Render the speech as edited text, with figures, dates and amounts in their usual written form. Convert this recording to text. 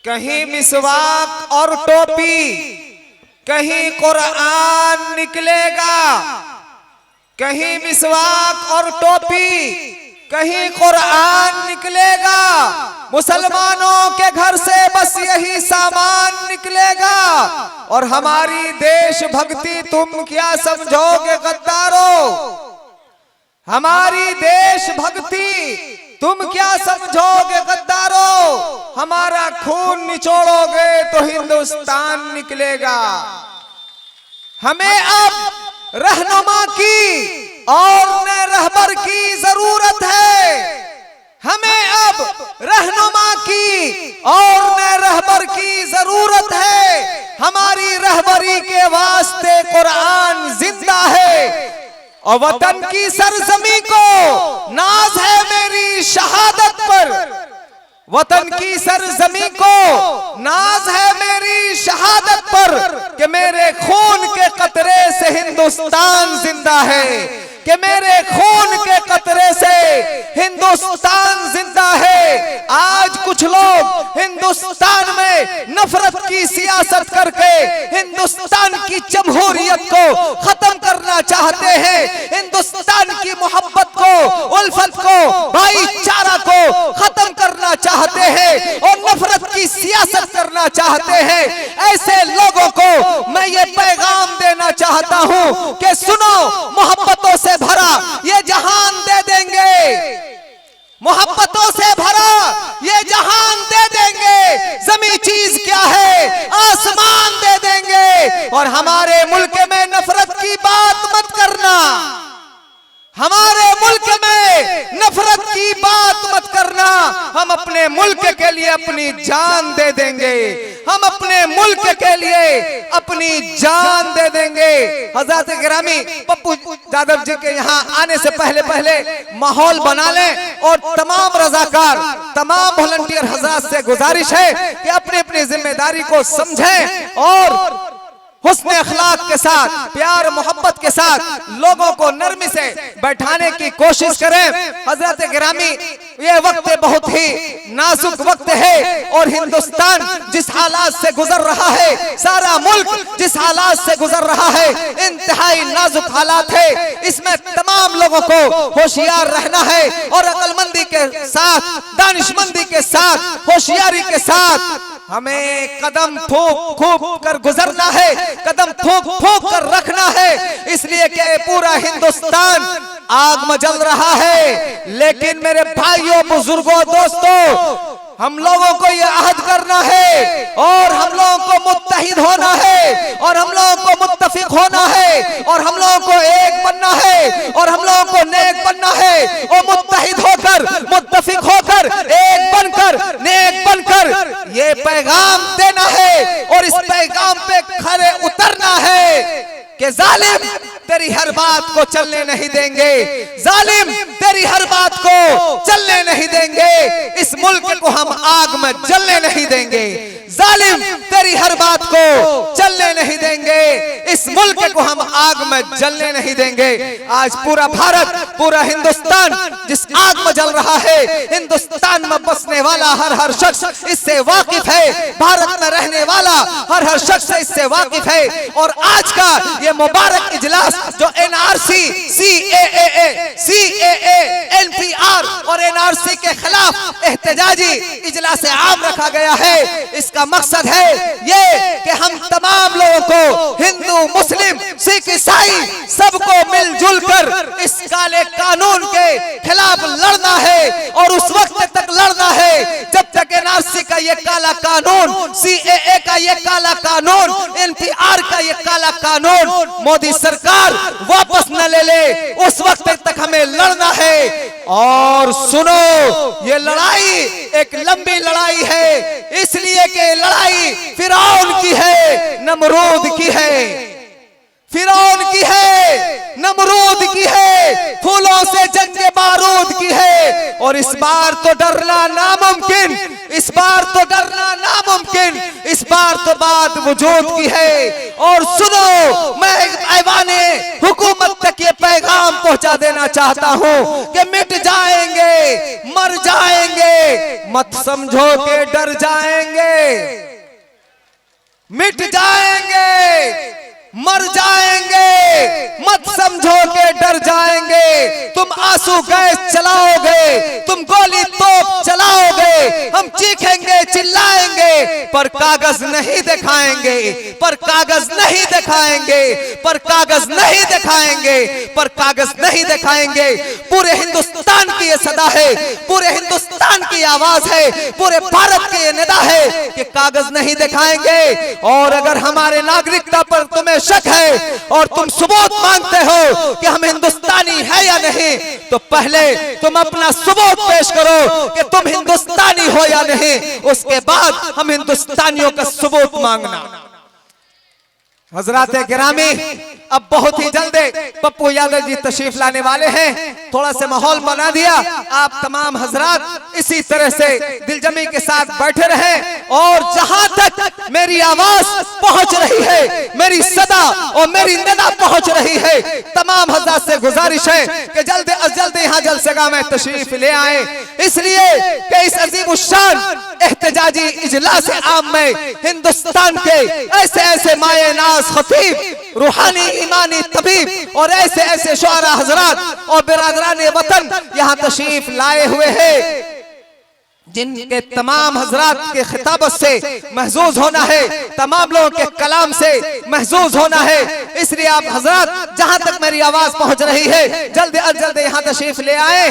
कहीं मिसवाक और टोपी, कहीं कुरान निकलेगा। कहीं मिसवाक और टोपी, कहीं कुरान निकलेगा। मुसलमानों के घर से बस यही सामान निकलेगा। और हमारी देशभक्ति तुम क्या समझोगे गद्दारों? हमारी देशभक्ति तुम क्या समझोगे गद्दारों? हमारा खून निचोड़ोगे तो हिंदुस्तान निकलेगा। हमें अब रहनुमा की और न रहबर की जरूरत है। हमें अब रहनुमा की और न रहबर की जरूरत है। हमारी रहबरी के वास्ते कुरान जिंदा है। और वतन की सरजमी को नाज है मेरी शहादत पर। वतन की सरजमी को नाज है मेरी शहादत पर कि मेरे खून के कतरे से हिंदुस्तान जिंदा है। कि मेरे खून के कतरे से हिंदुस्तान जिंदा है। आज कुछ लोग हिंदुस्तान में नफरत की सियासत करके हिंदुस्तान की जमहूरियत को खत्म करना चाहते हैं। हिंदुस्तान की मोहब्बत को, उल्फत को, भाईचारा को खत्म करना चाहते हैं और नफरत की सियासत करना चाहते हैं। ऐसे लोगों को मैं ये पैगाम देना चाहता हूं कि सुनो, मोहब्बतों से भरा ये जहान दे देंगे। मोहब्बतों से भरा ये जहान दे देंगे। जमी चीज क्या है? आसमान दे देंगे। और हमारे मुल्क में नफरत की बात मत करना। हमारे मुल्क में नफरत की बात मत करना। हम अपने मुल्क के लिए अपनी जान दे देंगे। हम अपने मुल्क के लिए अपनी जान दे देंगे। हज़रत गिरामी पप्पू यादव जी के यहाँ आने से पहले माहौल बना लें और तमाम रजाकार, तमाम वॉलंटियर हज़रात से गुजारिश है कि अपनी अपनी जिम्मेदारी को समझें और हुस्न अखलाक के साथ, प्यार मोहब्बत के साथ लोगों को नरमी से बैठाने की कोशिश करें। हजरत गिरामी, ये वक्त बहुत ही नाजुक वक्त है और हिंदुस्तान जिस हालात से गुजर रहा है, सारा मुल्क जिस हालात से गुजर रहा है, इंतहाई नाजुक हालात है। इसमें तमाम लोगों को होशियार रहना है और अक्लमंदी के साथ, दानिशमंदी के साथ, होशियारी के साथ हमें कदम ठोक ठोक कर गुजरना है, कदम ठोक ठोक कर रखना है। इसलिए कि पूरा हिंदुस्तान आग में जल रहा है। लेकिन मेरे भाइयों, बुजुर्गों, दोस्तों, हम लोगों को ये अहद करना है और हम लोगों को मुत्तहिद होना है और हम लोगों को मुत्तफिक होना है और हम लोगों को एक बनना है और हम लोगों को नेक बनना है और मुत्तहिद होकर, मुत्तफिक होकर, एक बनकर, नेक बनकर ये पैगाम देना है और इस पैगाम पे खरे उतरना है कि जालिम तेरी हर बात को चलने नहीं देंगे। जालिम तेरी हर बात को चलने नहीं देंगे। इस मुल्क को हम आग में जलने नहीं देंगे। जालिम तेरी हर बात को चलने नहीं देंगे। इस मुल्क को हम आग में जलने नहीं देंगे। आज पूरा भारत, पूरा हिंदुस्तान जिस आग में जल रहा है, हिंदुस्तान में बसने वाला हर शख्स इससे वाकिफ है। भारत में रहने वाला हर शख्स इससे वाकिफ है। और आज का ये मुबारक इजलास जो एनआरसी, सीएए, एनपीआर और एनआरसी के खिलाफ एहतजाजी इजलास आम रखा गया है, इसका मकसद है ये कि हम तमाम लोगों को, हिंदू, मुस्लिम, सिख, ईसाई, सबको मिलजुल कर इस काले कानून के खिलाफ लड़ना है। और उस वक्त तक लड़ना है जब तक एनआरसी का ये काला कानून, सीएए का ये काला कानून, एनपीआर का ये काला कानून मोदी सरकार वापस न ले ले। उस वक्त तक हमें लड़ना है। और सुनो, ये लड़ाई एक लंबी लड़ाई है, इसलिए कि लड़ाई फिरौन की है, नमरूद की है। फिरौन की है, नमरूद की है, फूलों से जंगे बारूद की है। और इस बार तो डरना नामुमकिन, इस बार तो डरना नामुमकिन, इस बार तो बात वजूद की है। और सुनो, मैं ऐवाने हुकूमत तक ये पैगाम पहुंचा देना चाहता हूं कि मिट जाएंगे, मर जाएंगे, मत समझो कि डर जाएंगे। मिट जाएंगे, मर जाएंगे, मत समझो के डर जाएंगे। तुम आंसू गैस चलाओगे, तुम गोली तोप चलाओगे, हम चीखेंगे चिल्लाएंगे, पर कागज नहीं दिखाएंगे, पर कागज नहीं दिखाएंगे, पर कागज नहीं दिखाएंगे, पर कागज नहीं दिखाएंगे। पूरे हिंदुस्तान की ये सदा है, पूरे हिंदुस्तान की आवाज है, पूरे भारत की ये निदा है कि कागज नहीं दिखाएंगे। और अगर हमारे नागरिकता पर तुम्हें शक है और तुम सबूत मांगते हो कि हम हिंदुस्तानी है या नहीं, तो पहले तुम अपना सबूत पेश करो कि तुम हिंदुस्तानी हो या नहीं, उसके बाद हम हिंदुस्तानियों का सबूत मांगना। हजरात गिरामी, अब बहुत ही जल्द पप्पू यादव जी तशरीफ लाने वाले हैं। थोड़ा सा माहौल बना दिया, आप तमाम हजरात इसी तरह से दिलजमी के साथ बैठे रहे। और जहां तक मेरी आवाज पहुंच रही है, मेरी सदा और मेरी निदा पहुंच रही है, तमाम हजरात से गुजारिश है कि जल्द अज जल्द यहाँ जलसेगा में तशरीफ ले आए, इसलिए कि इस अजीम शान एहतजाजी इजलास आम में हिंदुस्तान के ऐसे ऐसे माए नाज खतीब, रूहानी ईमानी तबीब और ऐसे ऐसे शुआरा हजरात और बिरादरान वतन यहाँ तशरीफ लाए हुए हैं, जिनके तमाम हजरात के खिताबत से महजूज होना है, तमाम लोगों के कलाम से महजूज होना है। इसलिए आप हजरात जहां तक मेरी आवाज पहुंच रही है, जल्द अज जल्द यहाँ तशरीफ ले आए।